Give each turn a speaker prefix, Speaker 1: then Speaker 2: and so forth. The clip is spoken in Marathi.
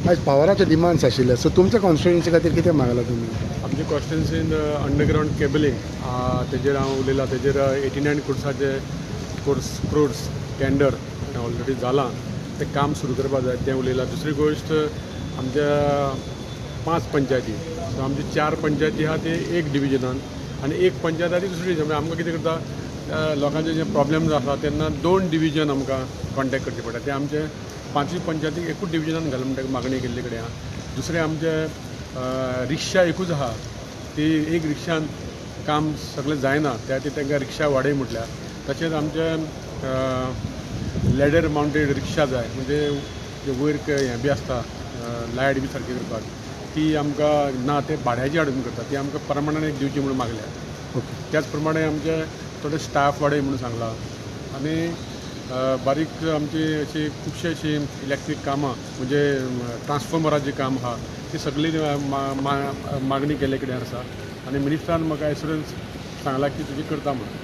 Speaker 1: आज पावराचे डिमांड्स आशिल्ले सो तुमच्या कॉन्स्टिट्युएन्सी खातीर कितें मागला तुमी?
Speaker 2: आमच्या कॉन्स्टिट्युन्सीन अंडरग्रावंड केबलिंग तेजेर हांव उलयलां. तेजेर 89 क्रोड्स टेंडर ऑलरेडी जालां. तें काम सुरू करपाक जाय तें उलयलां. दुसरी गोश्ट आमच्या 5 पंचायती, सो आमचे 4 पंचायती आहा ते एक डिविजनान आनी एक पंचायत आहा ती दुसरी डिविजन. आमकां कितें करता, लोकांचे जे प्रॉब्लेम्स आसा तेन्ना 2 डिविजन आमकां कॉन्टॅक्ट करचे पडटा. ते आमचे 5 पंचायतीक एकूच डिविजनान घालून म्हणटा मागणी केल्ले कडेन आहा. दुसरें आमचे रिक्षा एकूच आहा, ती एक रिक्षान काम सगळें जायना, त्या खातीर तांकां रिक्षा वाडय म्हटल्या. तशेंच आमचे लॅडर माउंटेड रिक्षा जाय, म्हणजे जे वयर हें बी आसता लायट बी सारकी करपाक, ती आमकां ना, ते भाड्याची हाडून करता, ती आमकां परमानंट दिवची म्हणून मागल्या.
Speaker 1: ओके.
Speaker 2: त्याच प्रमाणे आमचे थोडे स्टाफ वाडय म्हणून सांगला. आनी बारीक आमची अशी खुबशी अशी इलेक्ट्रीक कामां, म्हणजे ट्रान्सफॉर्मराचें काम आहा, ती सगळी मागणी केल्ले कडेन आसा. आनी मिनिस्टरान म्हाका एश्युरन्स सांगला की तुजी करता म्हणून.